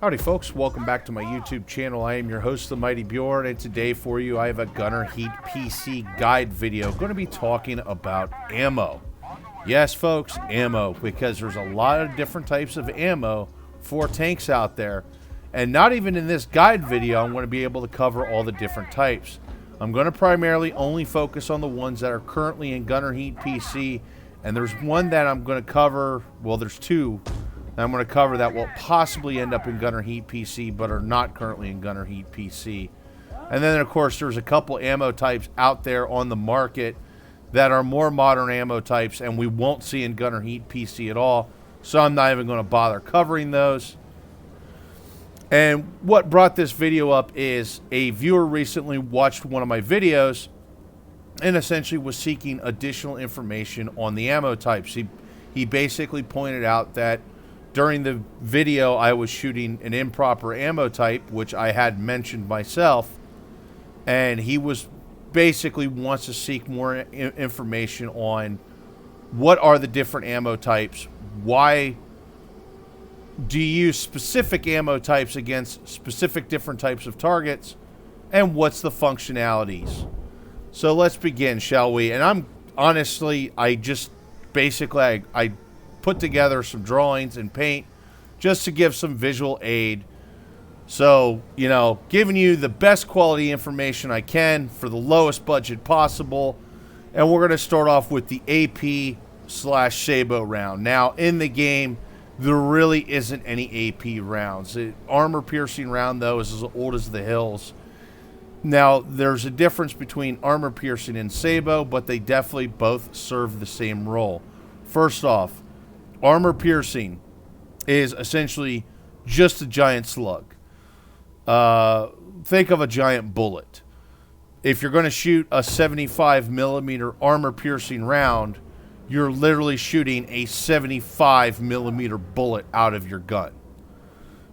Howdy folks, welcome back to my YouTube channel. I am your host, the Mighty Bjorn, and today for you I have a Gunner Heat PC guide video. Going to be talking about ammo. Yes folks, ammo, because there's a lot of different types of ammo for tanks out there. And not even in this guide video I'm going to be able to cover all the different types. I'm going to primarily only focus on the ones that are currently in Gunner Heat PC, and there's one that I'm going to cover, well there's two I'm going to cover that will possibly end up in Gunner Heat PC, but are not currently in Gunner Heat PC. And then, of course, there's a couple ammo types out there on the market that are more modern ammo types, and we won't see in Gunner Heat PC at all. So I'm not even going to bother covering those. And what brought this video up is a viewer recently watched one of my videos and essentially was seeking additional information on the ammo types. He basically pointed out that during the video, I was shooting an improper ammo type, which I had mentioned myself, and he was basically wants to seek more information on what are the different ammo types, why do you use specific ammo types against specific different types of targets, and what's the functionalities. So let's begin, shall we? And I'm honestly, I put together some drawings and paint just to give some visual aid. So, you know, giving you the best quality information I can for the lowest budget possible. And we're going to start off with the AP/Sabo round. Now, in the game, there really isn't any AP rounds. The armor-piercing round, though, is as old as the hills. Now, there's a difference between armor-piercing and Sabo, but they definitely both serve the same role. First off, armor piercing is essentially just a giant slug. Think of a giant bullet. If you're going to shoot a 75 millimeter armor piercing round, you're literally shooting a 75 millimeter bullet out of your gun.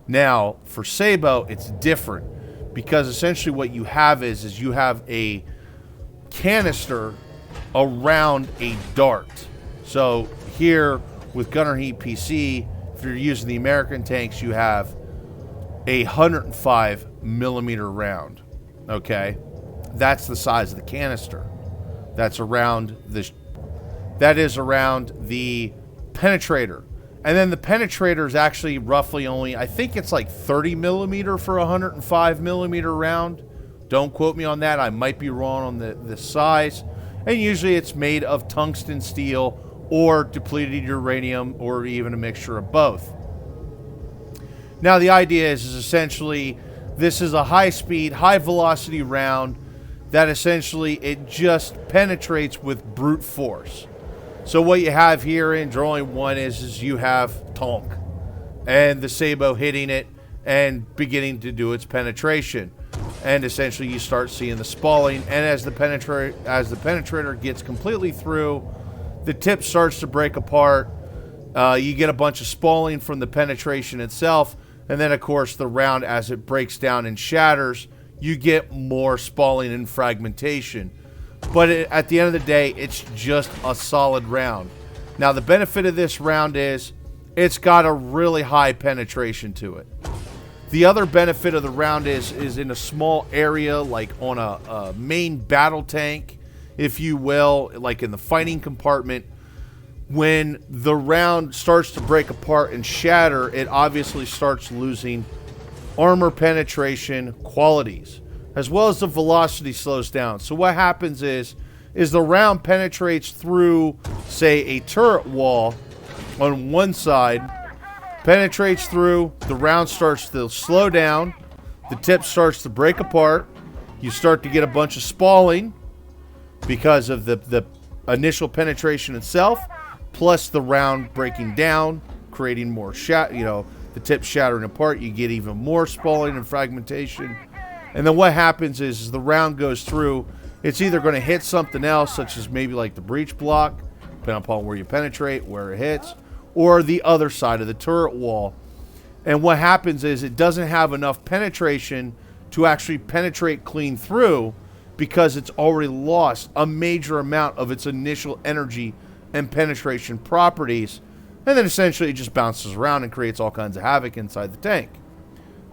Now, for Sabo, it's different because essentially what you have is you have a canister around a dart. So here, with Gunner Heat PC, if you're using the American tanks, you have a 105 millimeter round. Okay, that's the size of the canister. That's around the. That is around the penetrator, and then the penetrator is actually roughly only, I think it's like 30 millimeter for a 105 millimeter round. Don't quote me on that. I might be wrong on the size. And usually it's made of tungsten steel or depleted uranium, or even a mixture of both. Now the idea is essentially this is a high-speed, high-velocity round that essentially it just penetrates with brute force. So what you have here in drawing one is you have Tonk and the Sabo hitting it and beginning to do its penetration. And essentially you start seeing the spalling, and as the penetrator gets completely through, the tip starts to break apart. You get a bunch of spalling from the penetration itself. And then, of course, the round, as it breaks down and shatters, you get more spalling and fragmentation. But at the end of the day, it's just a solid round. Now, the benefit of this round is it's got a really high penetration to it. The other benefit of the round is in a small area, like on a main battle tank, if you will, like in the fighting compartment, when the round starts to break apart and shatter, it obviously starts losing armor penetration qualities, as well as the velocity slows down. So what happens is the round penetrates through, say, a turret wall on one side, penetrates through, the round starts to slow down, the tip starts to break apart, you start to get a bunch of spalling, because of the initial penetration itself, plus the round breaking down, creating more the tip shattering apart, you get even more spalling and fragmentation. And then what happens is the round goes through, it's either going to hit something else, such as maybe like the breech block, depending upon where you penetrate, where it hits, or the other side of the turret wall. And what happens is it doesn't have enough penetration to actually penetrate clean through, because it's already lost a major amount of its initial energy and penetration properties, and then essentially it just bounces around and creates all kinds of havoc inside the tank.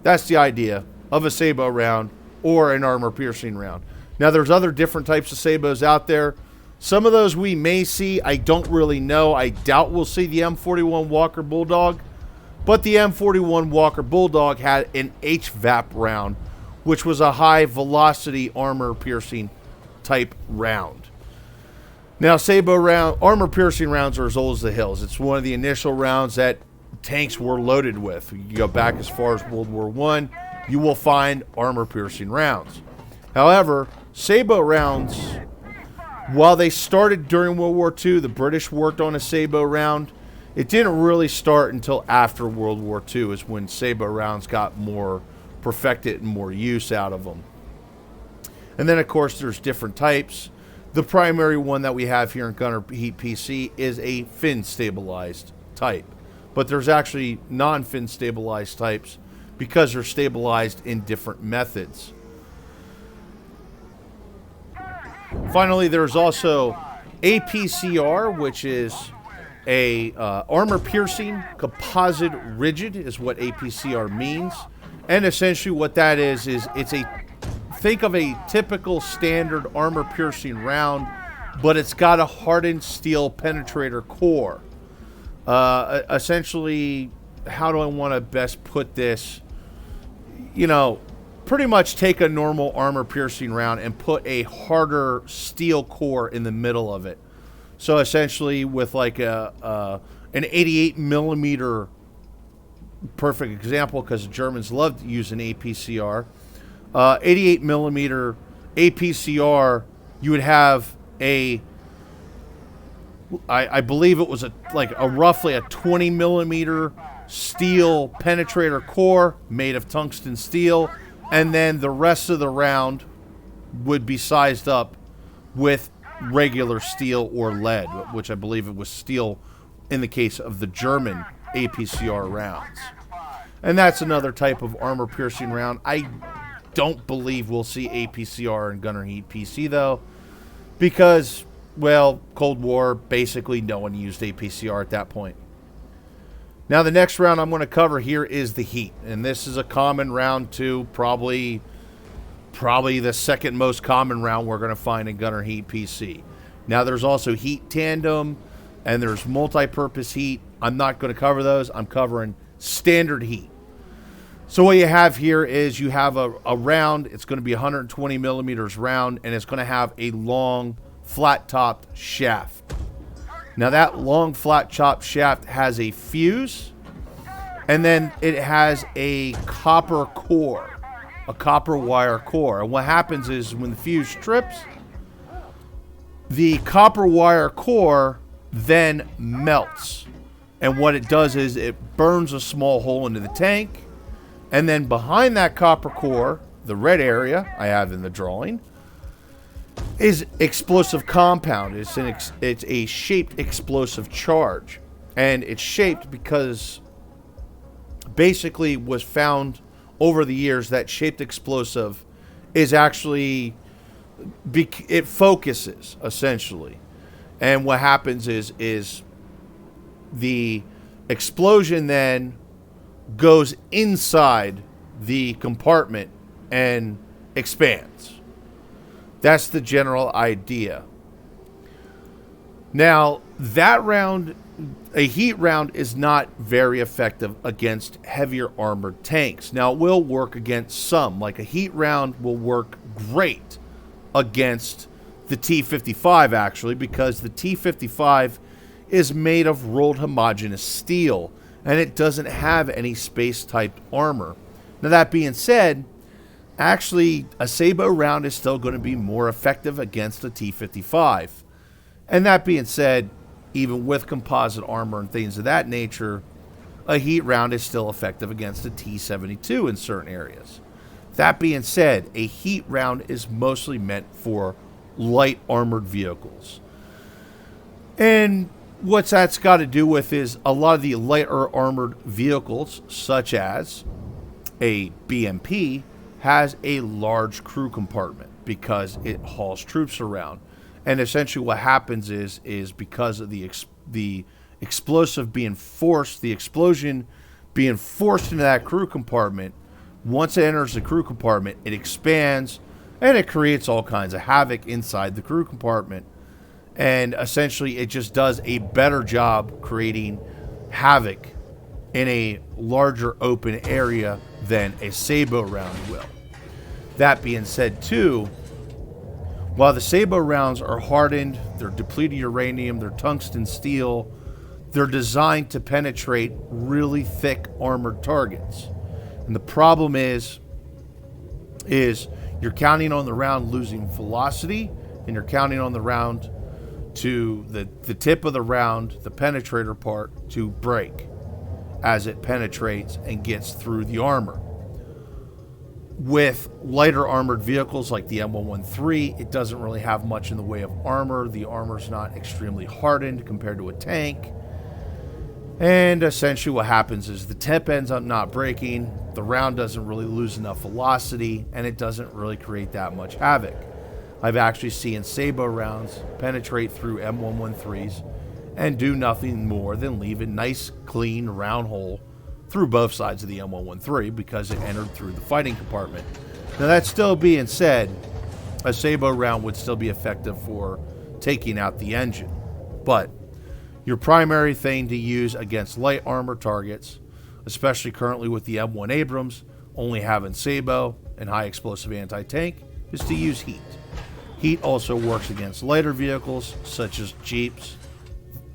That's the idea of a Sabo round or an armor-piercing round. Now, there's other different types of Sabos out there. Some of those we may see. I don't really know. I doubt we'll see the M41 Walker Bulldog. But the M41 Walker Bulldog had an HVAP round, which was a high-velocity armor-piercing type round. Now, Sabo round, armor-piercing rounds are as old as the hills. It's one of the initial rounds that tanks were loaded with. You go back as far as World War I, you will find armor-piercing rounds. However, Sabo rounds, while they started during World War II, the British worked on a Sabo round. It didn't really start until after World War II is when Sabo rounds got more perfected and more use out of them. And then, of course, there's different types. The primary one that we have here in Gunner Heat PC is a fin-stabilized type. But there's actually non-fin stabilized types because they're stabilized in different methods. Finally, there's also APCR, which is a armor-piercing composite rigid is what APCR means. And essentially what that is it's think of a typical standard armor-piercing round, but it's got a hardened steel penetrator core. Essentially, how do I want to best put this? You know, pretty much take a normal armor-piercing round and put a harder steel core in the middle of it. So essentially, with like an 88 millimeter, perfect example because the Germans loved using APCR. 88 millimeter APCR, you would have I believe it was roughly a 20 millimeter steel penetrator core made of tungsten steel, and then the rest of the round would be sized up with regular steel or lead, which I believe it was steel in the case of the German APCR rounds. And that's another type of armor-piercing round. I don't believe we'll see APCR in Gunner Heat PC, though, because, well, Cold War, basically no one used APCR at that point. Now, the next round I'm going to cover here is the Heat, and this is a common round, too, probably the second most common round we're going to find in Gunner Heat PC. Now, there's also Heat Tandem, and there's multi-purpose Heat. I'm not going to cover those. I'm covering standard Heat. So what you have here is you have a round. It's going to be 120 millimeters round, and it's going to have a long, flat-topped shaft. Now, that long, flat-topped shaft has a fuse, and then it has a copper core, a copper wire core. And what happens is when the fuse trips, the copper wire core then melts. And what it does is it burns a small hole into the tank, and then behind that copper core, the red area I have in the drawing, is explosive compound. It's a shaped explosive charge. And it's shaped because basically was found over the years that shaped explosive is actually, it focuses, essentially. And what happens is the explosion then goes inside the compartment and expands. That's the general idea. Now, that round, a heat round, is not very effective against heavier armored tanks. Now, it will work against some. Like a heat round will work great against the T-55, actually, because the T-55 is made of rolled homogeneous steel, and it doesn't have any space-type armor. Now, that being said, actually, a Sabo round is still going to be more effective against a T-55. And that being said, even with composite armor and things of that nature, a heat round is still effective against a T-72 in certain areas. That being said, a heat round is mostly meant for light armored vehicles. And what that's got to do with is a lot of the lighter armored vehicles, such as a BMP, has a large crew compartment because it hauls troops around. And essentially what happens is because of the explosive being forced, the explosion being forced into that crew compartment, Once it enters the crew compartment, it expands and it creates all kinds of havoc inside the crew compartment. And essentially, it just does a better job creating havoc in a larger open area than a Sabo round will. That being said, too, while the Sabo rounds are hardened, they're depleted uranium, they're tungsten steel, they're designed to penetrate really thick armored targets. And the problem is you're counting on the round losing velocity, and you're counting on the round to the tip of the round, the penetrator part, to break as it penetrates and gets through the armor. With lighter armored vehicles like the M113, it doesn't really have much in the way of armor. The armor's not extremely hardened compared to a tank. And essentially what happens is the tip ends up not breaking, the round doesn't really lose enough velocity, and it doesn't really create that much havoc. I've actually seen Sabo rounds penetrate through M113s and do nothing more than leave a nice, clean, round hole through both sides of the M113 because it entered through the fighting compartment. Now, that still being said, a Sabo round would still be effective for taking out the engine. But your primary thing to use against light armor targets, especially currently with the M1 Abrams, only having Sabo and high explosive anti-tank, is to use heat. Heat also works against lighter vehicles such as Jeeps,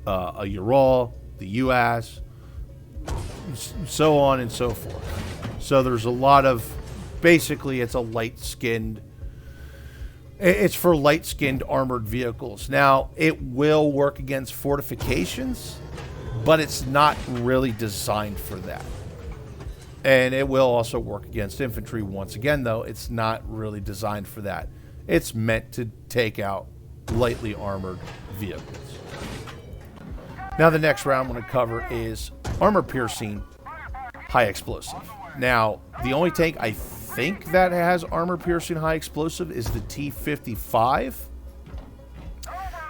a Ural, the UAS, so on and so forth. So there's a lot of, basically it's for light-skinned armored vehicles. Now, it will work against fortifications, but it's not really designed for that. And it will also work against infantry. Once again, though, it's not really designed for that. It's meant to take out lightly armored vehicles. Now, the next round I'm going to cover is armor-piercing high explosive. Now, the only tank I think that has armor-piercing high explosive is the T-55.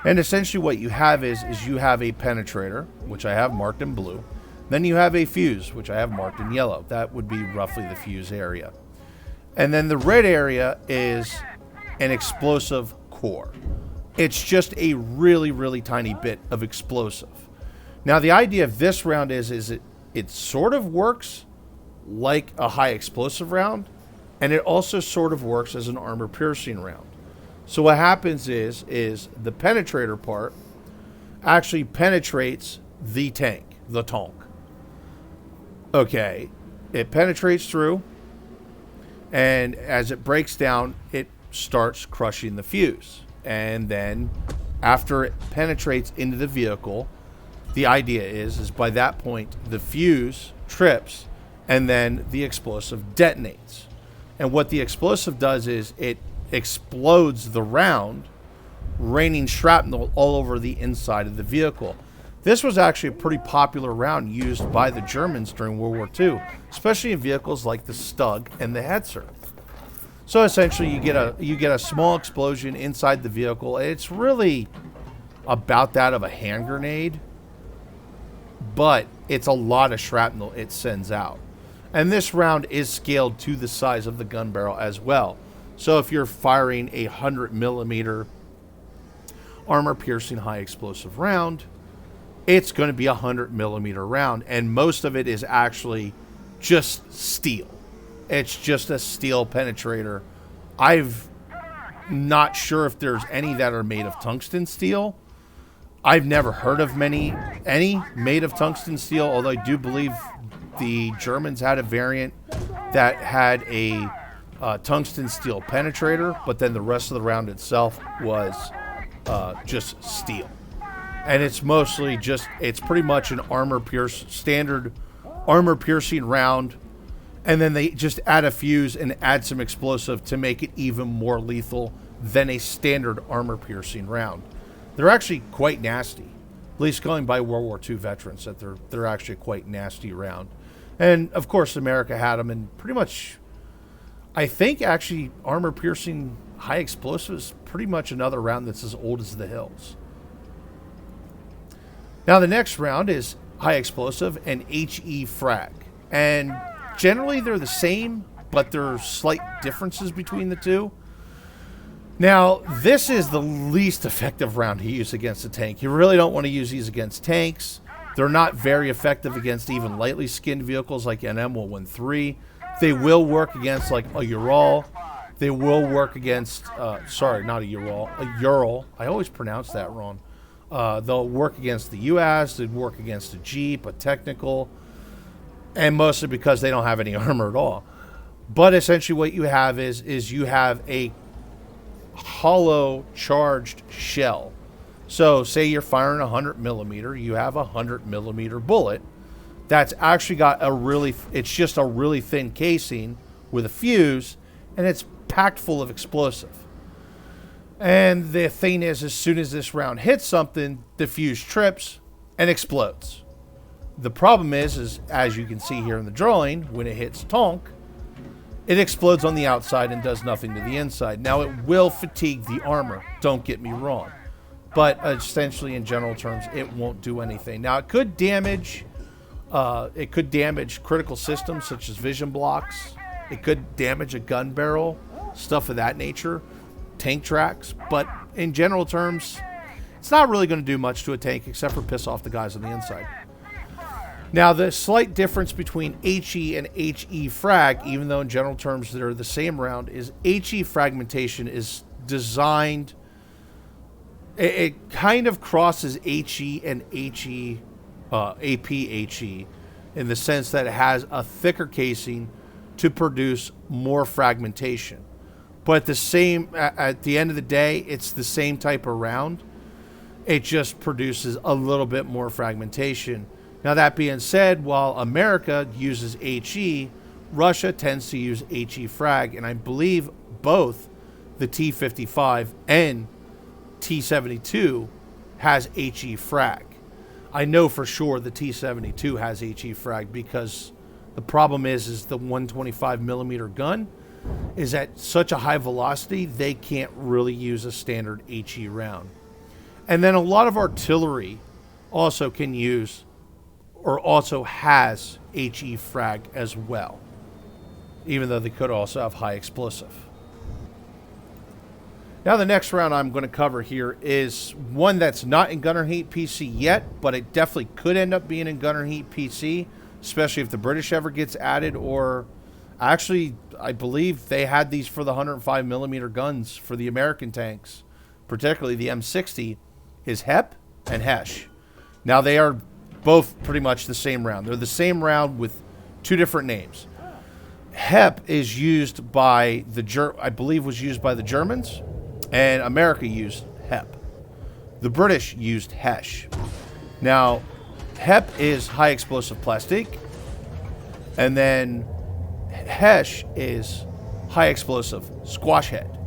And essentially what you have is you have a penetrator, which I have marked in blue. Then you have a fuse, which I have marked in yellow. That would be roughly the fuse area. And then the red area is an explosive core. It's just a really, really tiny bit of explosive. Now, the idea of this round is it sort of works like a high explosive round, and it also sort of works as an armor piercing round. So what happens is the penetrator part actually penetrates the tank, the tonk. Okay, it penetrates through, and as it breaks down, it starts crushing the fuse. And then after it penetrates into the vehicle, the idea is by that point, the fuse trips and then the explosive detonates. And what the explosive does is it explodes the round, raining shrapnel all over the inside of the vehicle. This was actually a pretty popular round used by the Germans during World War II, especially in vehicles like the Stug and the Hetzer. So essentially you get a small explosion inside the vehicle. It's really about that of a hand grenade, but it's a lot of shrapnel it sends out. And this round is scaled to the size of the gun barrel as well. So if you're firing a 100 millimeter armor piercing high explosive round, it's going to be a 100 millimeter round, and most of it is actually just steel. It's just a steel penetrator. I've not sure if there's any that are made of tungsten steel. I've never heard of any made of tungsten steel, although I do believe the Germans had a variant that had a tungsten steel penetrator, but then the rest of the round itself was just steel. And it's mostly it's pretty much an standard armor piercing round. And then they just add a fuse and add some explosive to make it even more lethal than a standard armor piercing round. They're actually quite nasty. At least going by World War II veterans, that they're actually quite nasty round. And of course America had them, and pretty much I think actually armor piercing high explosive is pretty much another round that's as old as the hills. Now the next round is high explosive and HE Frag. And generally they're the same but there are slight differences between the two. Now, this is the least effective round to use against a tank. You really don't want to use these against tanks. They're not very effective against even lightly skinned vehicles like an M113. They will work against like a Ural. They will work against, sorry, not a Ural, a Ural. I always pronounce that wrong. They'll work against the UAS. They'd work against a Jeep, a Technical, and mostly because they don't have any armor at all. But essentially what you have is you have a hollow charged shell. So say you're firing a 100 millimeter, you have a 100 millimeter bullet that's actually got it's just a really thin casing with a fuse, and it's packed full of explosive. And the thing is, as soon as this round hits something, the fuse trips and explodes. The problem is as you can see here in the drawing, when it hits Tonk, it explodes on the outside and does nothing to the inside. Now, it will fatigue the armor, don't get me wrong. But essentially, in general terms, it won't do anything. Now, it could damage critical systems such as vision blocks. It could damage a gun barrel, stuff of that nature, tank tracks. But in general terms, it's not really going to do much to a tank except for piss off the guys on the inside. Now, the slight difference between HE and HE frag, even though in general terms they're the same round, is HE fragmentation is designed... It kind of crosses HE and HE, APHE, in the sense that it has a thicker casing to produce more fragmentation. But at the end of the day, it's the same type of round. It just produces a little bit more fragmentation. Now, that being said, while America uses HE, Russia tends to use HE frag, and I believe both the T-55 and T-72 has HE frag. I know for sure the T-72 has HE frag because the problem is the 125 millimeter gun is at such a high velocity, they can't really use a standard HE round. And then a lot of artillery also can use or also has HE frag as well, even though they could also have high explosive. Now, the next round I'm going to cover here is one that's not in Gunner Heat PC yet, but it definitely could end up being in Gunner Heat PC, especially if the British ever gets added, or actually, I believe they had these for the 105 millimeter guns for the American tanks, particularly the M60, is Hep and Hesh. Now, they are both pretty much the same round. They're the same round with two different names. Hep is used by I believe was used by the Germans, and America used Hep. The British used Hesh. Now, Hep is high explosive plastic, and then Hesh is high explosive squash head.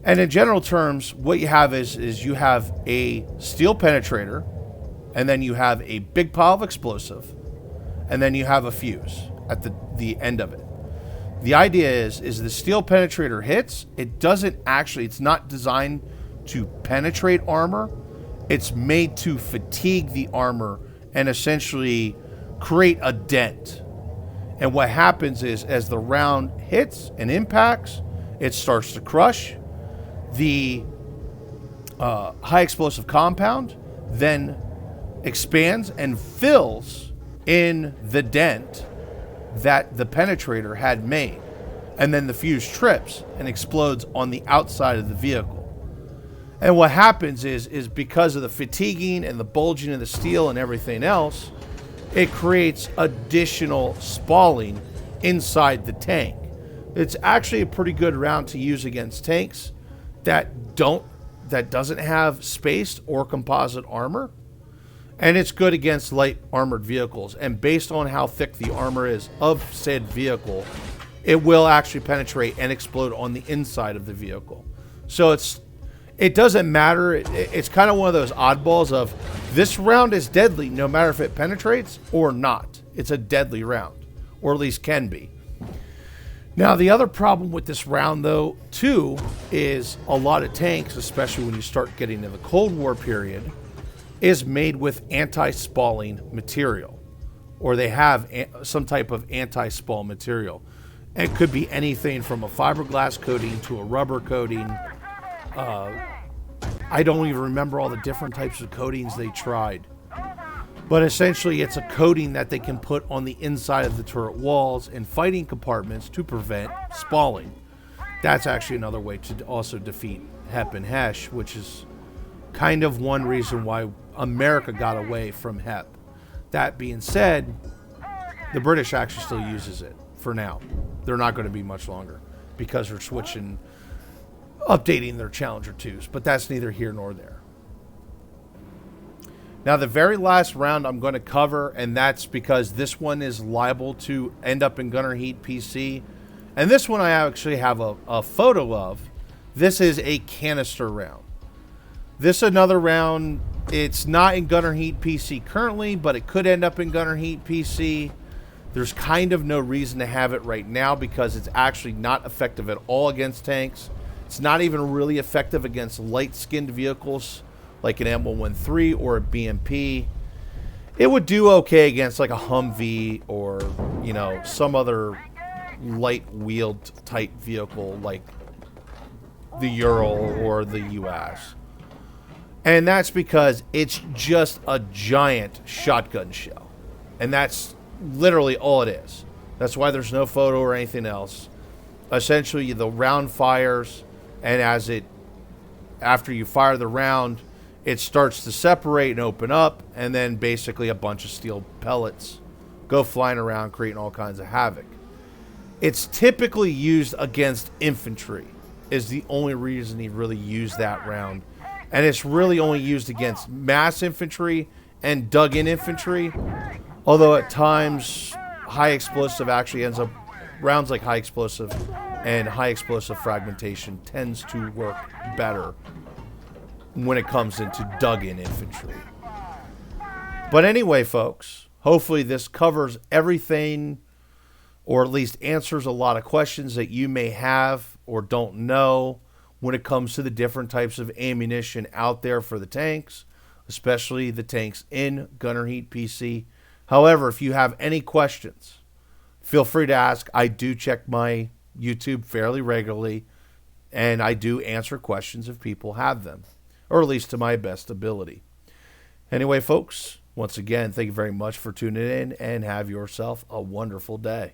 And in general terms, what you have is you have a steel penetrator, and then you have a big pile of explosive, and then you have a fuse at the end of it. The idea is the steel penetrator hits, it's not designed to penetrate armor. It's made to fatigue the armor and essentially create a dent. And what happens is as the round hits and impacts, it starts to crush. The high explosive compound then expands and fills in the dent that the penetrator had made, and then the fuse trips and explodes on the outside of the vehicle. And what happens is because of the fatiguing and the bulging of the steel and everything else, it creates additional spalling inside the tank. It's actually a pretty good round to use against tanks that doesn't have spaced or composite armor. And it's good against light armored vehicles. And based on how thick the armor is of said vehicle, it will actually penetrate and explode on the inside of the vehicle. So it doesn't matter. It's kind of one of those oddballs of this round is deadly no matter if it penetrates or not. It's a deadly round, or at least can be. Now, the other problem with this round, though, too, is a lot of tanks, especially when you start getting to the Cold War period, is made with anti-spalling material, or they have some type of anti-spall material. It could be anything from a fiberglass coating to a rubber coating. I don't even remember all the different types of coatings they tried. But essentially, it's a coating that they can put on the inside of the turret walls and fighting compartments to prevent spalling. That's actually another way to also defeat Hep and Hesh, which is kind of one reason why America got away from Hep. That being said, the British actually still uses it for now. They're not going to be much longer because they're updating their Challenger 2s, but that's neither here nor there. Now, the very last round I'm going to cover, and that's because this one is liable to end up in Gunner Heat PC. And this one I actually have a photo of. This is a canister round. This another round, it's not in Gunner Heat PC currently, but it could end up in Gunner Heat PC. There's kind of no reason to have it right now because it's actually not effective at all against tanks. It's not even really effective against light-skinned vehicles like an M113 or a BMP. It would do okay against like a Humvee or, you know, some other light-wheeled type vehicle like the Ural or the US. And that's because it's just a giant shotgun shell. And that's literally all it is. That's why there's no photo or anything else. Essentially, the round fires, and after you fire the round, it starts to separate and open up, and then basically a bunch of steel pellets go flying around, creating all kinds of havoc. It's typically used against infantry, is the only reason he really used that round. And it's really only used against mass infantry and dug-in infantry, although at times high explosive actually ends up, rounds like high explosive and high explosive fragmentation tends to work better when it comes into dug-in infantry. But anyway, folks, hopefully this covers everything, or at least answers a lot of questions that you may have or don't know when it comes to the different types of ammunition out there for the tanks, especially the tanks in Gunner Heat PC. However, if you have any questions, feel free to ask. I do check my YouTube fairly regularly, and I do answer questions if people have them, or at least to my best ability. Anyway, folks, once again, thank you very much for tuning in, and have yourself a wonderful day.